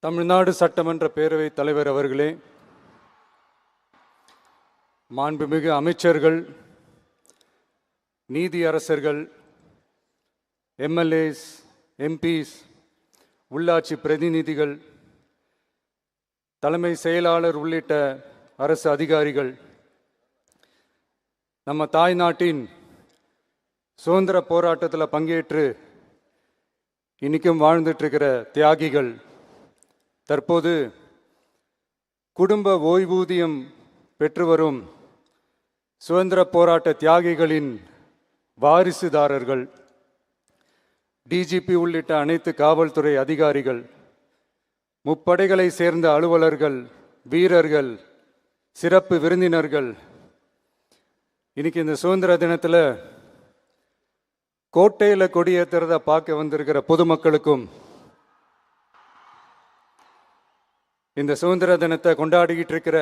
தமிழ்நாடு சட்டமன்ற பேரவைத் தலைவர் அவர்களே, மாண்புமிகு அமைச்சர்கள், நீதியரசர்கள், எம்எல்ஏஸ், எம்பிஸ், உள்ளாட்சி பிரதிநிதிகள், தலைமை செயலாளர் உள்ளிட்ட அரசு அதிகாரிகள், நம்ம தாய்நாட்டின் சுதந்திர போராட்டத்தில் பங்கேற்று இன்னைக்கும் வாழ்ந்துட்டு இருக்கிற தியாகிகள், தற்போது குடும்ப ஓய்வூதியம் பெற்று வரும் சுதந்திர போராட்ட தியாகிகளின் வாரிசுதாரர்கள், டிஜிபி உள்ளிட்ட அனைத்து காவல்துறை அதிகாரிகள், முப்படைகளை சேர்ந்த அலுவலர்கள், வீரர்கள், சிறப்பு விருந்தினர்கள், இன்னைக்கு இந்த சுதந்திர தினத்தில் கோட்டையில் கொடியேற்றுறத பார்க்க வந்திருக்கிற பொதுமக்களுக்கும், இந்த சுதந்திர தினத்தை கொண்டாடிக்கிட்டு இருக்கிற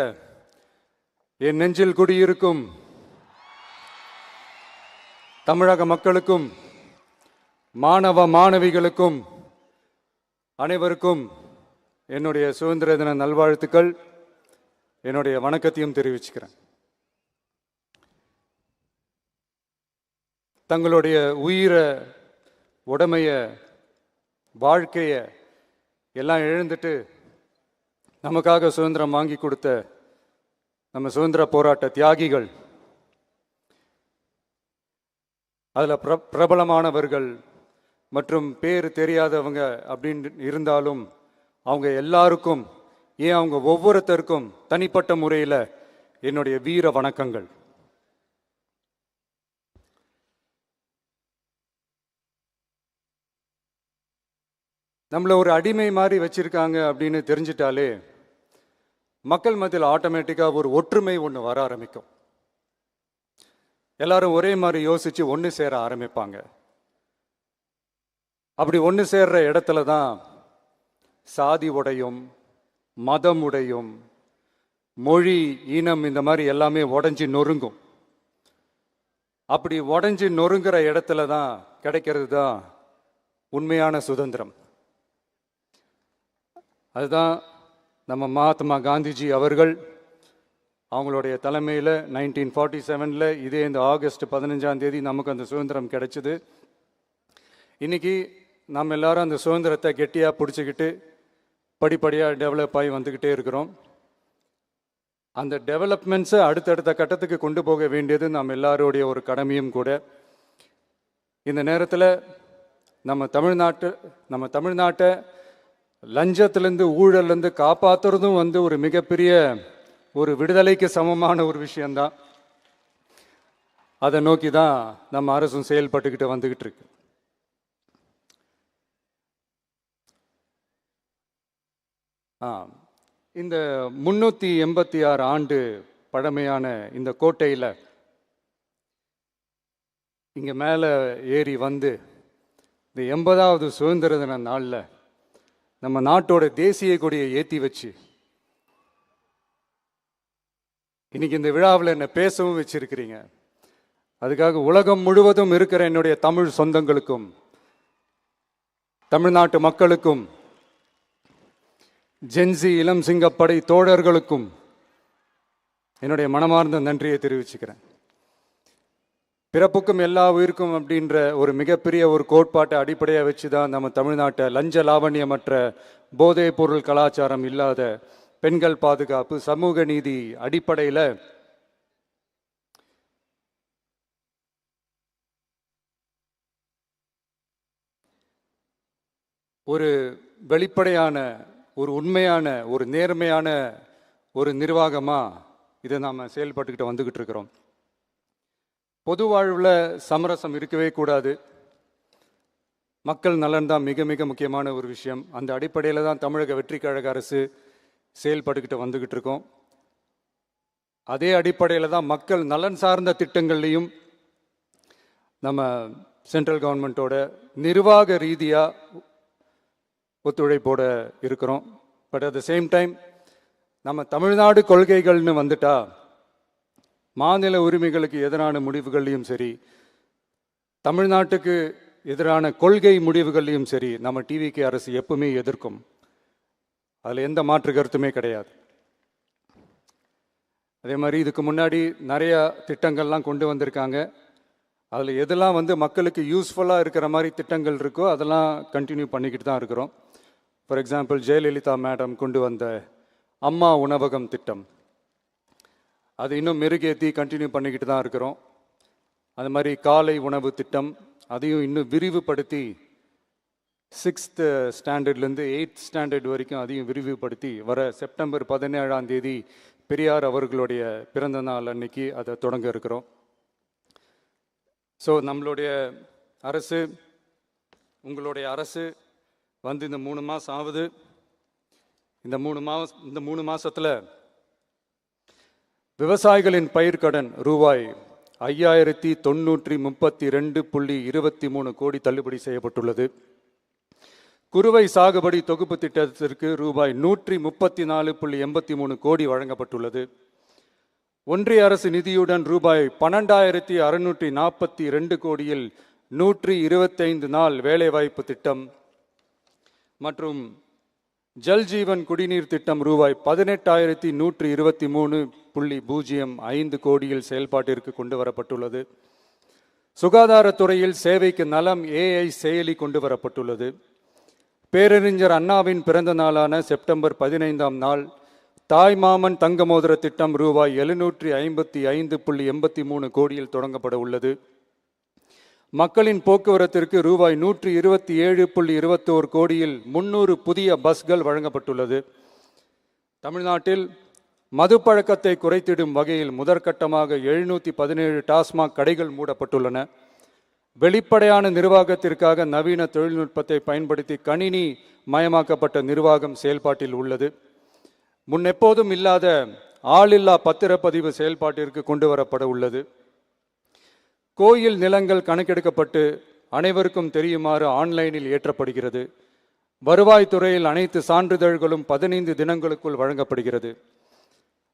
என் நெஞ்சில் குடியிருக்கும் தமிழக மக்களுக்கும், மாணவ மாணவிகளுக்கும் அனைவருக்கும் என்னுடைய சுதந்திர தின நல்வாழ்த்துக்கள், என்னுடைய வணக்கத்தையும் தெரிவிச்சுக்கிறேன். தங்களுடைய உயிரை, உடமைய, வாழ்க்கைய எல்லாம் இழந்துட்டு நமக்காக சுதந்திரம் வாங்கி கொடுத்த நம்ம சுதந்திர போராட்ட தியாகிகள், அதில் பிரபலமானவர்கள் மற்றும் பேர் தெரியாதவங்க அப்படின்னு இருந்தாலும் அவங்க எல்லாருக்கும், ஏன் அவங்க ஒவ்வொருத்தருக்கும் தனிப்பட்ட முறையில் என்னுடைய வீர வணக்கங்கள். நம்மளை ஒரு அடிமை மாதிரி வச்சிருக்காங்க அப்படின்னு தெரிஞ்சிட்டாலே மக்கள் மத்தியில் ஆட்டோமேட்டிக்காக ஒரு ஒற்றுமை ஒன்று வர ஆரம்பிக்கும். எல்லாரும் ஒரே மாதிரி யோசிச்சு ஒன்று சேர ஆரம்பிப்பாங்க. அப்படி ஒன்று சேர்ற இடத்துல தான் சாதி உடையும், மதம் உடையும், மொழி, இனம், இந்த மாதிரி எல்லாமே உடஞ்சி நொறுங்கும். அப்படி உடஞ்சி நொறுங்குற இடத்துல தான் கிடைக்கிறது தான் உண்மையான சுதந்திரம். அதுதான் நம்ம மகாத்மா காந்திஜி அவர்கள் அவங்களுடைய தலைமையில் 1947 இதே இந்த ஆகஸ்ட் 15 நமக்கு அந்த சுதந்திரம் கிடைச்சிது. இன்னைக்கு நம்ம எல்லாரும் அந்த சுதந்திரத்தை கெட்டியாக பிடிச்சிக்கிட்டு படிப்படியாக டெவலப் ஆகி வந்துக்கிட்டே இருக்கிறோம். அந்த டெவலப்மெண்ட்ஸை அடுத்தடுத்த கட்டத்துக்கு கொண்டு போக வேண்டியது நம்ம எல்லாருடைய ஒரு கடமையும் கூட. இந்த நேரத்தில் நம்ம தமிழ்நாட்டை லஞ்சத்திலேருந்து, ஊழல்லேருந்து காப்பாற்றுறதும் ஒரு மிகப்பெரிய ஒரு விடுதலைக்கு சமமான ஒரு விஷயந்தான். அதை நோக்கி தான் நம்ம அரசும் செயல்பட்டுக்கிட்டு வந்துக்கிட்டு இருக்கு. இந்த 386 ஆண்டு பழமையான இந்த கோட்டையில் இங்கே மேலே ஏறி வந்து இந்த 80வது சுதந்திர தின நாளில் நம்ம நாட்டோட தேசிய கொடியை ஏற்றி வச்சு இன்னைக்கு இந்த விழாவில் என்னை பேசவும் வச்சிருக்கிறீங்க. அதுக்காக உலகம் முழுவதும் இருக்கிற என்னுடைய தமிழ் சொந்தங்களுக்கும், தமிழ்நாட்டு மக்களுக்கும், ஜென்சி இளம் சிங்கப்படை தோழர்களுக்கும் என்னுடைய மனமார்ந்த நன்றியை தெரிவிச்சுக்கிறேன். பிறப்புக்கும் எல்லா உயிருக்கும் அப்படின்ற ஒரு மிகப்பெரிய ஒரு கோட்பாட்டை அடிப்படையாக வச்சு தான் நம்ம தமிழ்நாட்டை லஞ்ச லாவண்யமற்ற, போதைப் பொருள் கலாச்சாரம் இல்லாத, பெண்கள் பாதுகாப்பு, சமூக நீதி அடிப்படையில் ஒரு வெளிப்படையான, ஒரு உண்மையான, ஒரு நேர்மையான ஒரு நிர்வாகமாக இதை நாம் செயல்பட்டுக்கிட்டு வந்துக்கிட்டு இருக்கிறோம். பொது வாழ்வில் சமரசம் இருக்கவே கூடாது. மக்கள் நலன் தான் மிக மிக முக்கியமான ஒரு விஷயம். அந்த அடிப்படையில் தான் தமிழக வெற்றி கழக அரசு செயல்பட்டுக்கிட்டு வந்துக்கிட்டு இருக்கோம். அதே அடிப்படையில் தான் மக்கள் நலன் சார்ந்த திட்டங்கள்லையும் நம்ம சென்ட்ரல் கவர்மெண்ட்டோட நிர்வாக ரீதியாக ஒத்துழைப்போட இருக்கிறோம். But at the same time நம்ம தமிழ்நாடு கொள்கைகள்னு வந்துட்டா மாநில உரிமைகளுக்கு எதிரான முடிவுகள்லையும் சரி, தமிழ்நாட்டுக்கு எதிரான கொள்கை முடிவுகள்லையும் சரி நம்ம டிவிகே அரசு எப்பவுமே எதிர்க்கும். அதில் எந்த மாற்று கருத்துமே கிடையாது. அதே மாதிரி இதுக்கு முன்னாடி நிறையா திட்டங்கள்லாம் கொண்டு வந்திருக்காங்க. அதில் எதெல்லாம் மக்களுக்கு யூஸ்ஃபுல்லாக இருக்கிற மாதிரி திட்டங்கள் இருக்கோ அதெல்லாம் கண்டினியூ பண்ணிக்கிட்டு தான் இருக்கிறோம். ஃபார் எக்ஸாம்பிள், ஜெயலலிதா மேடம் கொண்டு வந்த அம்மா உணவகம் திட்டம், அது இன்னும் மெருகேற்றி கண்டினியூ பண்ணிக்கிட்டு தான் இருக்கிறோம். அது மாதிரி காலை உணவு திட்டம், அதையும் இன்னும் விரிவுபடுத்தி 6th ஸ்டாண்டர்ட்லேருந்து 8th ஸ்டாண்டர்ட் வரைக்கும் அதையும் விரிவுபடுத்தி வர செப்டம்பர் 17ஆம் தேதி பெரியார் அவர்களுடைய பிறந்த நாள் அன்னைக்கு அதை தொடங்க இருக்கிறோம். ஸோ நம்மளுடைய அரசு, உங்களுடைய அரசு இந்த 3 மாதம் ஆகுது. இந்த 3 மாதத்தில் விவசாயிகளின் பயிர்க்கடன் ரூபாய் 5932.23 கோடி தள்ளுபடி செய்யப்பட்டுள்ளது. குறுவை சாகுபடி தொகுப்பு திட்டத்திற்கு ரூபாய் 134.83 கோடி வழங்கப்பட்டுள்ளது. ஒன்றிய அரசு நிதியுடன் ரூபாய் 12,642 கோடியில் 125 நாள் வேலைவாய்ப்பு திட்டம் மற்றும் ஜல்ஜீவன் குடிநீர் திட்டம் ரூபாய் 18,123.05 கோடியில் செயல்பாட்டிற்கு கொண்டு வரப்பட்டுள்ளது. சுகாதாரத்துறையில் சேவைக்கு நலம் AI செயலி கொண்டு வரப்பட்டுள்ளது. பேரறிஞர் அண்ணாவின் பிறந்த நாளான செப்டம்பர் 15ஆம் நாள் தாய்மாமன் தங்க மோதிர திட்டம் ரூபாய் 755.83 கோடியில் தொடங்கப்பட உள்ளது. மக்களின் போக்குவரத்திற்கு ரூபாய் 127.21 கோடியில் 300 புதிய பஸ்கள் வழங்கப்பட்டுள்ளது. தமிழ்நாட்டில் மதுப்பழக்கத்தை குறைத்திடும் வகையில் முதற்கட்டமாக 717 டாஸ்மாக் கடைகள் மூடப்பட்டுள்ளன. வெளிப்படையான நிர்வாகத்திற்காக நவீன தொழில்நுட்பத்தை பயன்படுத்தி கணினி மயமாக்கப்பட்ட நிர்வாகம் செயல்பாட்டில் உள்ளது. முன்னெப்போதும் இல்லாத ஆளில்லா பத்திரப்பதிவு செயல்பாட்டிற்கு கொண்டு வரப்பட உள்ளது. கோயில் நிலங்கள் கணக்கெடுக்கப்பட்டு அனைவருக்கும் தெரியுமாறு ஆன்லைனில் ஏற்றப்படுகிறது. வருவாய்த்துறையில் அனைத்து சான்றிதழ்களும் 15 தினங்களுக்குள் வழங்கப்படுகிறது.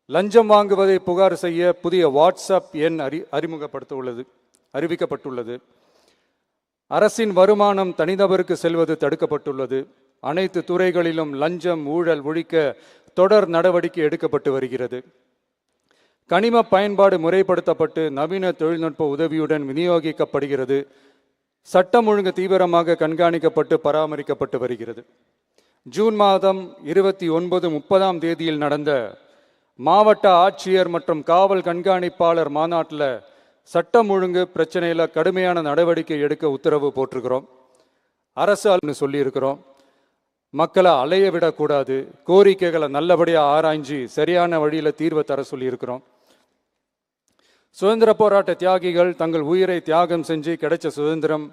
லஞ்சம் வாங்குவதை புகார் செய்ய புதிய வாட்ஸ்அப் எண் அறிவிக்கப்பட்டுள்ளது. அரசின் வருமானம் தனிநபருக்கு செல்வது தடுக்கப்பட்டுள்ளது. அனைத்து துறைகளிலும் லஞ்சம் ஊழல் ஒழிக்க தொடர் நடவடிக்கை எடுக்கப்பட்டு வருகிறது. கனிம பயன்பாடு முறைப்படுத்தப்பட்டு நவீன தொழில்நுட்ப உதவியுடன் விநியோகிக்கப்படுகிறது. சட்டம் ஒழுங்கு தீவிரமாக கண்காணிக்கப்பட்டு பராமரிக்கப்பட்டு வருகிறது. ஜூன் மாதம் 29, 30ஆம் தேதியில் நடந்த மாவட்ட ஆட்சியர் மற்றும் காவல் கண்காணிப்பாளர் மாநாட்டில் சட்டம் ஒழுங்கு பிரச்சனையில் கடுமையான நடவடிக்கை எடுக்க உத்தரவு போட்டிருக்கிறோம். அரசு சொல்லியிருக்கிறோம். மக்களை அலைய விடக்கூடாது, கோரிக்கைகளை நல்லபடியாக ஆராய்ஞ்சு சரியான வழியில் தீர்வை தர சொல்லியிருக்கிறோம். சுதந்திர போராட்ட தியாகிகள் தங்கள் உயிரை தியாகம் செஞ்சு கிடைச்ச சுதந்திரம்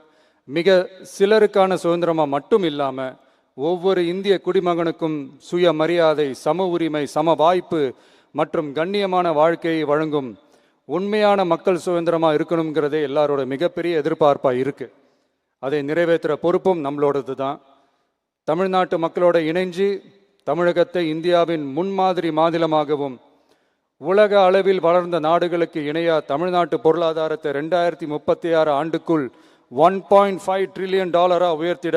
மிக சிலருக்கான சுதந்திரமாக மட்டும் இல்லாமல் ஒவ்வொரு இந்திய குடிமகனுக்கும் சுய மரியாதை, சம உரிமை, சம வாய்ப்பு மற்றும் கண்ணியமான வாழ்க்கையை வழங்கும் உண்மையான மக்கள் சுதந்திரமாக இருக்கணுங்கிறதே எல்லாரோட மிகப்பெரிய எதிர்பார்ப்பாக இருக்குது. அதை நிறைவேற்றுற பொறுப்பும் நம்மளோடது தான். தமிழ்நாட்டு மக்களோட இணைஞ்சு தமிழகத்தை இந்தியாவின் முன்மாதிரி மாநிலமாகவும் உலக அளவில் வளர்ந்த நாடுகளுக்கு இணையா தமிழ்நாட்டு பொருளாதாரத்தை 2036 ஆண்டுக்குள் $1.5 trillion உயர்த்திட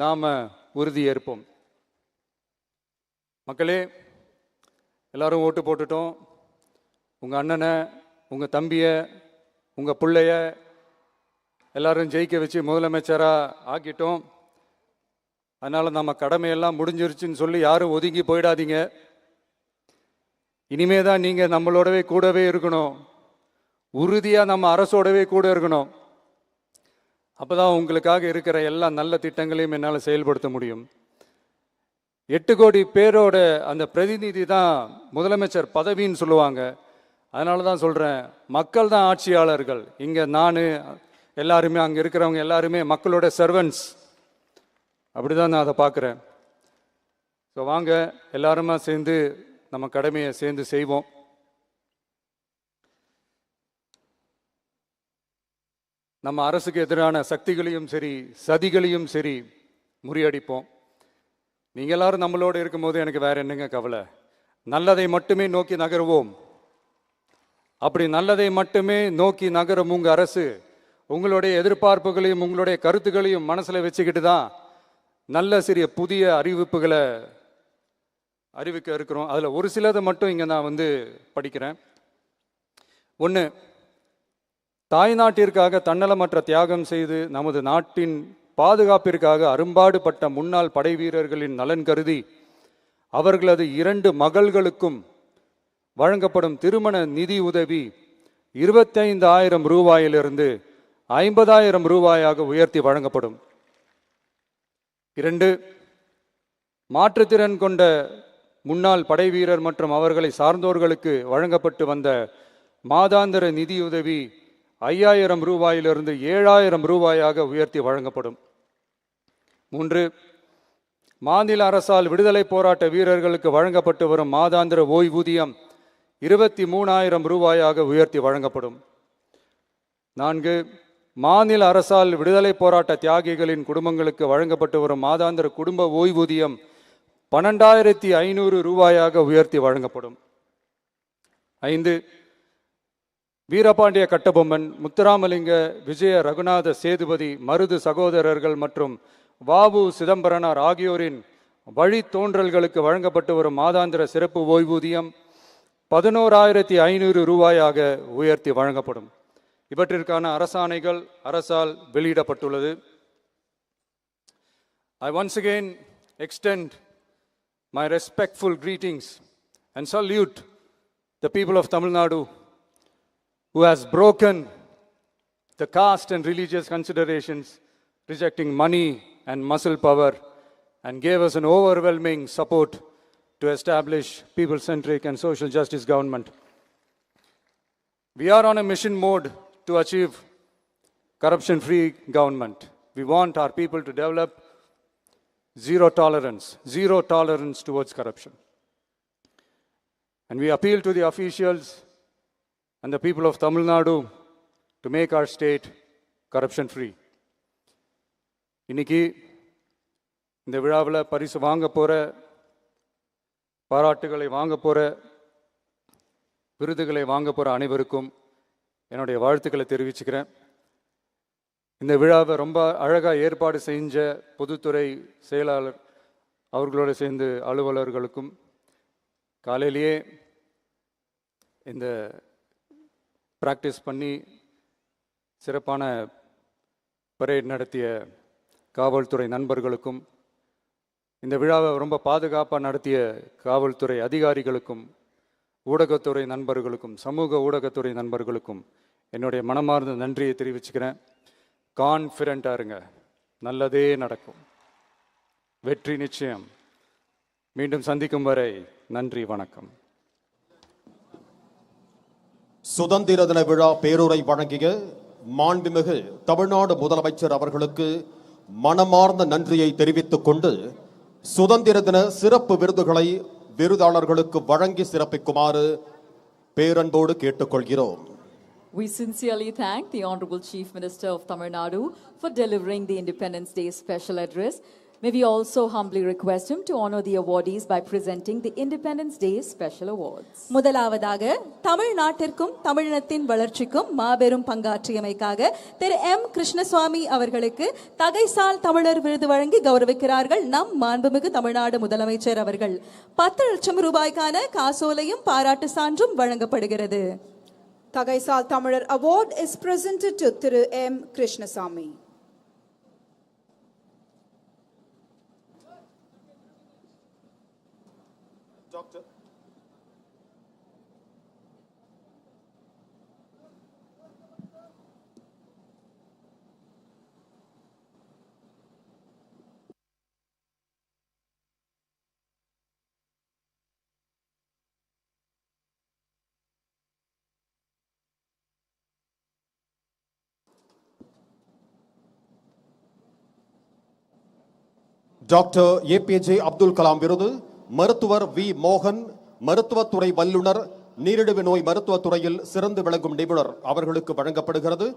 நாம உறுதியேற்போம். மக்களே, எல்லாரும் ஓட்டு போட்டுட்டோம். உங்க அண்ணனை, உங்க தம்பிய, உங்க பிள்ளைய எல்லாரும் ஜெயிக்க வச்சு முதலமைச்சராக ஆக்கிட்டோம். அதனால நம்ம கடமையெல்லாம் முடிஞ்சிருச்சுன்னு சொல்லி யாரும் ஒதுங்கி போயிடாதீங்க. இனிமே தான் நீங்க நம்மளோடவே கூடவே இருக்கணும். உறுதியா நம்ம அரசோடவே கூட இருக்கணும். அப்பதான் உங்களுக்காக இருக்கிற எல்லா நல்ல திட்டங்களையும் என்னால் செயல்படுத்த முடியும். 8 கோடி பேரோட அந்த பிரதிநிதி தான் முதலமைச்சர் பதவின்னு சொல்லுவாங்க. அதனால தான் சொல்றேன், மக்கள் தான் ஆட்சியாளர்கள். இங்க நான் எல்லாருமே, அங்க இருக்கிறவங்க எல்லாருமே மக்களோட சர்வன்ட்ஸ். அப்படிதான் நான் அதை பார்க்குறேன். ஸோ வாங்க எல்லாருமா சேர்ந்து நம்ம கடமையை சேர்ந்து செய்வோம். நம்ம அரசுக்கு எதிரான சக்திகளையும் சரி சதிகளையும் சரி முறியடிப்போம். நீங்கள் எல்லாரும் நம்மளோட இருக்கும்போது எனக்கு வேற என்னங்க கவலை? நல்லதை மட்டுமே நோக்கி நகருவோம். அப்படி நல்லதை மட்டுமே நோக்கி நகரும் உங்கள் அரசு உங்களுடைய எதிர்பார்ப்புகளையும் உங்களுடைய கருத்துக்களையும் மனசில் வச்சுக்கிட்டு தான் நல்ல சிறிய புதிய அறிவிப்புகளை அறிவிக்க இருக்கிறோம். அதில் ஒரு சிலதை மட்டும் இங்கே நான் படிக்கிறேன். ஒன்று, தாய்நாட்டிற்காக தன்னலமற்ற தியாகம் செய்து நமது நாட்டின் பாதுகாப்பிற்காக அரும்பாடுபட்ட முன்னாள் படை வீரர்களின் நலன் கருதி அவர்களது 2 மகள்களுக்கும் வழங்கப்படும் திருமண நிதி உதவி 25,000 ரூபாயிலிருந்து 50,000 ரூபாயாக உயர்த்தி வழங்கப்படும். 2, மாற்றுத்திறன் கொண்ட முன்னாள் படை வீரர் மற்றும் அவர்களை சார்ந்தோர்களுக்கு வழங்கப்பட்டு வந்த மாதாந்திர நிதியுதவி 5,000 ரூபாயிலிருந்து 7,000 ரூபாயாக உயர்த்தி வழங்கப்படும். 3, மாநில அரசால் விடுதலை போராட்ட வீரர்களுக்கு வழங்கப்பட்டு வரும் மாதாந்திர ஓய்வூதியம் 23,000 ரூபாயாக உயர்த்தி வழங்கப்படும். 4, மாநில அரசால் விடுதலை போராட்ட தியாகிகளின் குடும்பங்களுக்கு வழங்கப்பட்டு வரும் மாதாந்திர குடும்ப ஓய்வூதியம் 12,500 ரூபாயாக உயர்த்தி வழங்கப்படும். 5, வீரபாண்டிய கட்டபொம்மன், முத்துராமலிங்க, விஜய ரகுநாத சேதுபதி, மருது சகோதரர்கள் மற்றும் வாவு சிதம்பரனார் ஆகியோரின் வழித்தோன்றல்களுக்கு வழங்கப்பட்டு வரும் மாதாந்திர சிறப்பு ஓய்வூதியம் 11,500 ரூபாயாக உயர்த்தி வழங்கப்படும். இவற்றிற்கான அரசாணைகள் அரசால் வெளியிடப்பட்டுள்ளது. I once again extend my respectful greetings and salute the people of Tamil Nadu who has broken the caste and religious considerations, rejecting money and muscle power, and gave us an overwhelming support to establish people-centric and social justice government. We are on a mission mode to achieve corruption-free government. We want our people to develop zero tolerance towards corruption. And we appeal to the officials and the people of Tamil Nadu to make our state corruption-free. இன்னைக்கு இந்த விழாவில் பரிசு வாங்க போகிற, பாராட்டுகளை வாங்க போகிற, விருதுகளை வாங்க போகிற அனைவருக்கும் என்னுடைய வாழ்த்துக்களை தெரிவிச்சுக்கிறேன். இந்த விழாவை ரொம்ப அழகாக ஏற்பாடு செஞ்ச பொதுத்துறை செயலாளர் அவர்களோடு சேர்ந்து அலுவலர்களுக்கும், காலையிலேயே இந்த ப்ராக்டிஸ் பண்ணி சிறப்பான பரேட் நடத்திய காவல்துறை நண்பர்களுக்கும், இந்த விழாவை ரொம்ப பாதுகாப்பாக நடத்திய காவல்துறை அதிகாரிகளுக்கும், ஊடகத்துறை நண்பர்களுக்கும், சமூக ஊடகத்துறை நண்பர்களுக்கும் என்னுடைய மனமார்ந்த நன்றியை தெரிவிச்சுக்கிறேன். கான்ஃபிடென்ட்டாக இருங்க, நல்லதே நடக்கும், வெற்றி நிச்சயம். மீண்டும் சந்திக்கும் வரை நன்றி, வணக்கம். சுதந்திர தின விழா பேருரை வழங்கிய மாண்புமிகு தமிழ்நாடு முதலமைச்சர் அவர்களுக்கு மனமார்ந்த நன்றியை தெரிவித்துக் கொண்டு சுதந்திர தின சிறப்பு விருதுகளை விருதாளர்களுக்கு வழங்கி சிறப்பிக்குமாறு பேரன்போடு கேட்டுக்கொள்கிறோம். We sincerely thank the Honorable Chief Minister of Tamil Nadu for delivering the Independence Day special address. May we also humbly request him to honor the awardees by presenting the Independence Day special awards. முதலாவதாக தமிழ்நாட்டிற்கும் தமிழினத்தின் வளர்ச்சிக்கும் மாபெரும் பங்காற்றியமைக்காக திரு M Krishnaswamy அவர்களுக்கு தகைசால் தமிழர் விருது வழங்கி கௌரவிக்கிறார்கள் நம் மாண்புமிகு தமிழ்நாடு முதலமைச்சர் அவர்கள். 10 லட்சம் ரூபாய்க்கான காசோலையும் பாராட்டு சான்றும் வழங்கப்படுகிறது. Tagaisal Tamilar Award is presented to Thiru M. Krishnasamy. Doctor. Doctor APJ Abdul Kalam விருது மருத்துவர் வி மோகன், மருத்துவத்துறை வல்லுநர், நீரிழிவு நோய் மருத்துவத்துறையில் சிறந்து விளங்கும் நிபுணர் அவர்களுக்கு வழங்கப்படுகிறது.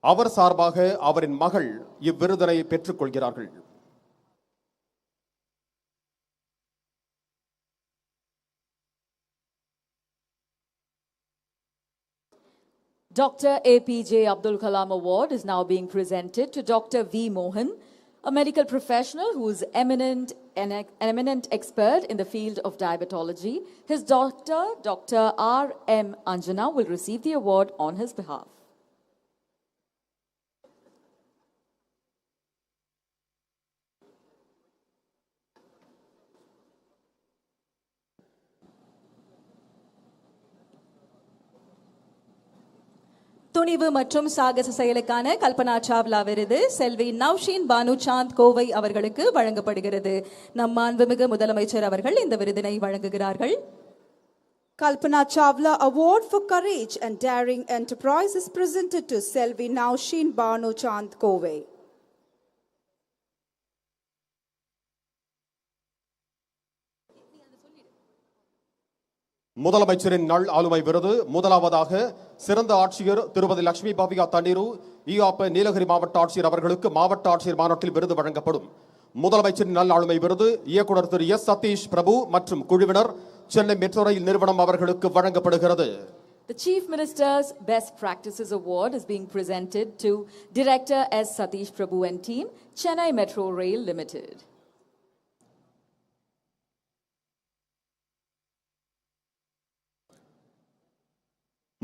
அவர் சார்பாக அவரின் மகள் இவ்விருதினை பெற்றுக் கொள்கிறார்கள். Dr. APJ Abdul Kalam Award is now being presented to Dr. V. Mohan, A medical professional who is an eminent expert in the field of diabetology, his doctor, Dr. R.M. Anjana, will receive the award on his behalf. துணிவு மற்றும் சாகச செயலுக்கான கல்பனா சாவ்லா விருது செல்வி நவ்ஷீன் பானு சாந்த் கோவை அவர்களுக்கு வழங்கப்படுகிறது. நம் மாண்புமிகு முதலமைச்சர் அவர்கள் இந்த விருதினை வழங்குகிறார்கள். Kalpana Chawla Award for Courage and Daring Enterprise is presented to Selvi Naushin Banu Chand Kove. முதலமைச்சரின் நல் ஆளுமை விருது முதலாவதாக சிறந்த ஆட்சியர் திருமதி லட்சுமி பவ்யா தண்ணீரு ஈஆப்ப நீலகிரி மாவட்ட ஆட்சியர் அவர்களுக்கு மாவட்ட ஆட்சியர் மாநாட்டில் விருது வழங்கப்படும். முதலமைச்சரின் நல் ஆளுமை விருது இயக்குனர் திரு எஸ் சதீஷ் பிரபு மற்றும் குழுவினர் சென்னை மெட்ரோ ரயில் நிறுவனம் அவர்களுக்கு வழங்கப்படுகிறது. The Chief Minister's Best Practices Award is being presented to Director S. Satish Prabhu and team, Chennai Metro Rail Limited.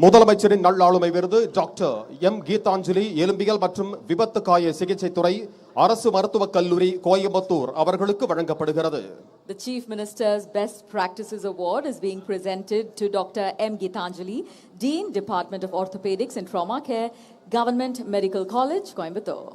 முதலமைச்சரின் நல்லாளுமை விருது டாக்டர் எம் கீதாஞ்சலி எலும்பியல் மற்றும் விபத்து காய சிகிச்சை துறை அரசு மருத்துவக் கல்லூரி கோயம்புத்தூர் அவர்களுக்கு வழங்கப்படுகிறது. The Chief Minister's Best Practices Award is being presented to Dr. M. Geetanjali, Dean, Department of Orthopedics and Trauma Care, Government Medical College, Coimbatore.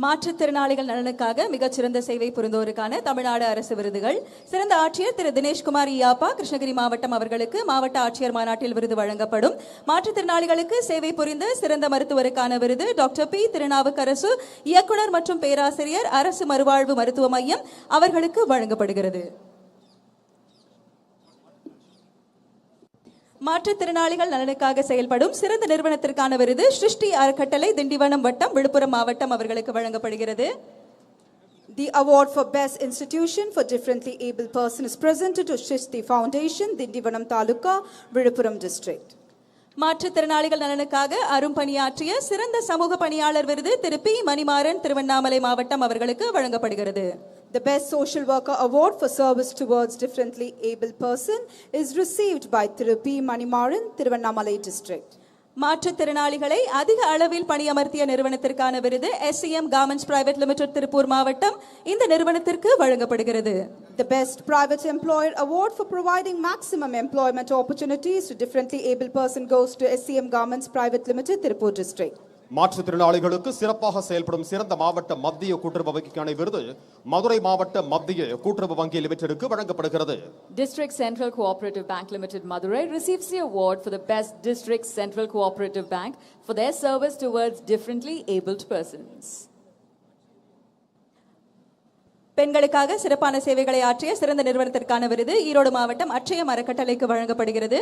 மாற்றுத்திறனாளிகள் நலனுக்காக மிகச்சிறந்த சேவை புரிந்தோருக்கான தமிழ்நாடு அரசு விருதுகள் சிறந்த ஆட்சியர் திரு தினேஷ்குமார் இயாப்பா கிருஷ்ணகிரி மாவட்டம் அவர்களுக்கு மாவட்ட ஆட்சியர் மாநாட்டில் விருது வழங்கப்படும். மாற்றுத்திறனாளிகளுக்கு சேவை புரிந்த சிறந்த மருத்துவருக்கான விருது டாக்டர் பி திருநாவுக்கரசு இயக்குனர் மற்றும் பேராசிரியர் அரசு மறுவாழ்வு மருத்துவ மையம் அவர்களுக்கு வழங்கப்படுகிறது. மாற்றுத்திறனாளிகள் நலனுக்காக செயல்படும் சிறந்த நிறுவனத்திற்கான விருது சிருஷ்டி அறக்கட்டளை திண்டிவனம் வட்டம் விழுப்புரம் மாவட்டம் அவர்களுக்கு வழங்கப்படுகிறது. The award for Best Institution for Differently Able Person is presented to Shrishti Foundation, Dindivanam Taluka, Viluppuram District. மாற்றுத்திறனாளிகள் நலனுக்காக அரும்பணியாற்றிய சிறந்த சமூக பணியாளர் விருது திரு பி மணிமாறன் திருவண்ணாமலை மாவட்டம் அவர்களுக்கு வழங்கப்படுகிறது. The Best Social Worker Award for Service Towards Differently Able Person is received by Thiru P. Manimaran, Thiruvannamalai District. மாற்றுத்திறனாளிகளை அதிக அளவில் பணியமர்த்திய நிறுவனத்திற்கான விருது SCM Garments Private Limited Tiruppur மாவட்டம் இந்த நிறுவனத்திற்கு வழங்கப்படுகிறது. The Best Private Employer Award for providing maximum employment opportunities to differently able person goes to SCM Garments Private Limited, Tirupur District. மாற்றுத்திறனாளிகளுக்கு சிறப்பாக செயல்படும் சிறந்த மாவட்ட மத்திய கூட்டுறவு வங்கிக்கான விருது மதுரை மாவட்ட மத்திய கூட்டுறவு வங்கி லிமிடெடுக்கு வழங்கப்படுகிறது. District Central Cooperative Bank Limited Madurai receives the award for the best District Central Cooperative Bank for their service towards differently abled persons. பெண்களுக்காக சிறப்பான சேவைகளை ஆற்றிய சிறந்த நிறுவனத்திற்கான விருது ஈரோடு மாவட்டம் அட்சயம் அறக்கட்டளைக்கு வழங்கப்படுகிறது.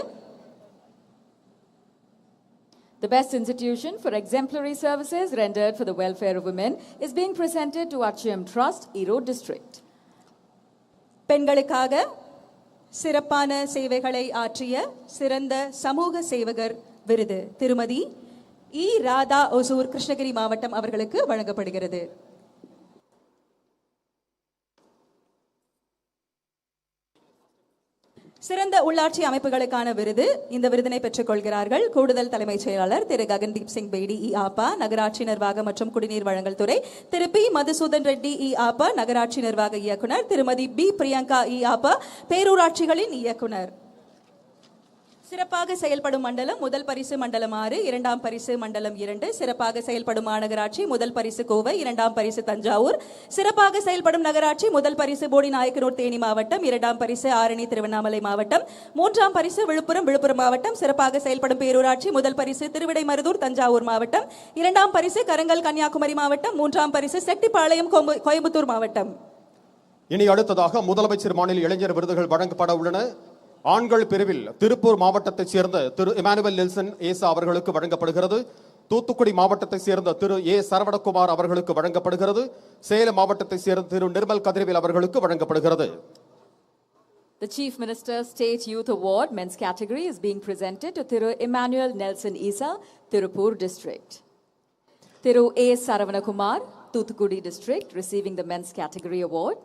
The Best Institution for Exemplary Services rendered for the welfare of women is being presented to Achayam Trust, Erode District. பெண்களுக்காக சிறப்பான சேவைகளை ஆற்றிய சிறந்த சமூக சேவகர் விருது திருமதி இ ராதா ஒசூர் கிருஷ்ணகிரி மாவட்டம் அவர்களுக்கு வழங்கப்படுகிறது. சிறந்த உள்ளாட்சி அமைப்புகளுக்கான விருது இந்த விருதினை பெற்றுக் கொள்கிறார்கள் கூடுதல் தலைமைச் செயலாளர் திரு ககன்தீப் சிங் பேடி ஆப்பா நகராட்சி நிர்வாக மற்றும் குடிநீர் வழங்கல் துறை திரு பி மதுசூதன் ரெட்டி ஆப்பா நகராட்சி நிர்வாக இயக்குனர் திருமதி பி பிரியங்கா ஆப்பா பேரூராட்சிகளின் இயக்குனர். சிறப்பாக செயல்படும் மண்டலம் முதல் பரிசு மண்டலம் 6 இரண்டாம் பரிசு மண்டலம் 2 சிறப்பாக செயல்படும் மாநகராட்சி முதல் பரிசு கோவை இரண்டாம் பரிசு தஞ்சாவூர் சிறப்பாக செயல்படும் நகராட்சி முதல் பரிசு போடி நாயக்கனூர் தேனி மாவட்டம் இரண்டாம் பரிசு ஆரணி திருவண்ணாமலை மாவட்டம் மூன்றாம் பரிசு விழுப்புரம் மாவட்டம் சிறப்பாக செயல்படும் பேரூராட்சி முதல் பரிசு திருவிடைமருதூர் தஞ்சாவூர் மாவட்டம் இரண்டாம் பரிசு கரங்கல் கன்னியாகுமரி மாவட்டம் மூன்றாம் பரிசு செட்டிப்பாளையம் கோயம்புத்தூர் மாவட்டம். இனி அடுத்ததாக முதலமைச்சர் மாநில இளைஞர் விருதுகள் வழங்கப்பட உள்ளன. ஆண்கள் பிரிவில் திருப்பூர் மாவட்டத்தைச் சேர்ந்த திரு இமானுவேல் நெல்சன் ஏசா அவர்களுக்கு வழங்கப்படுகிறது. தூத்துக்குடி மாவட்டத்தைச் சேர்ந்த திரு ஏ சரவணகுமார் அவர்களுக்கு வழங்கப்படுகிறது. சேலம் மாவட்டத்தைச் சேர்ந்த திரு நிர்மல் கதிரவேல் அவர்களுக்கு வழங்கப்படுகிறது. The Chief Minister State Youth Award men's category is being presented to Thiru Emmanuel Nelson Isa, Tirupur District. Thiru A. Saravanakumar, Thoothukudi district, receiving the men's category award.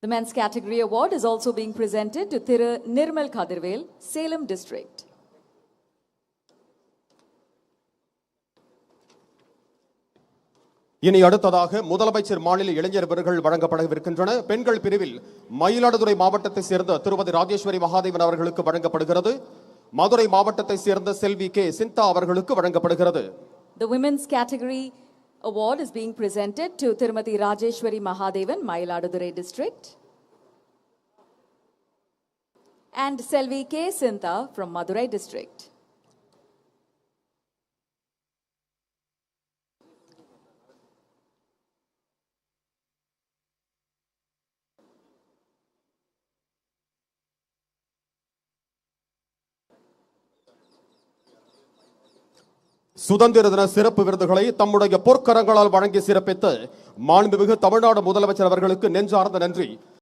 The men's category award is also being presented to Thiru Nirmal Kadirvel, Salem district. இனி அடுத்ததாக முதலமைச்சர் மாநில இளைஞர் விருதுகள் வழங்கப்படவிருக்கின்றன. பெண்கள் பிரிவில் மயிலாடுதுறை மாவட்டத்தை சேர்ந்த திருமதி ராஜேஸ்வரி மகாதேவன் அவர்களுக்கு வழங்கப்படுகிறது. மதுரை மாவட்டத்தை சேர்ந்த செல்வி கே சிந்தா அவர்களுக்கு வழங்கப்படுகிறது. The women's category award is being presented to Tirumati Rajeshwari Mahadevan, Mayiladurai district, and Selvi K. Sintha from Madurai district. சுதந்திர தின சிறப்பு விருதுகளை தம்முடைய பொற்கரங்களால் வழங்கி சிறப்பித்த மாண்புமிகு தமிழ்நாடு முதலமைச்சர் அவர்களுக்கு நெஞ்சார்ந்த நன்றி.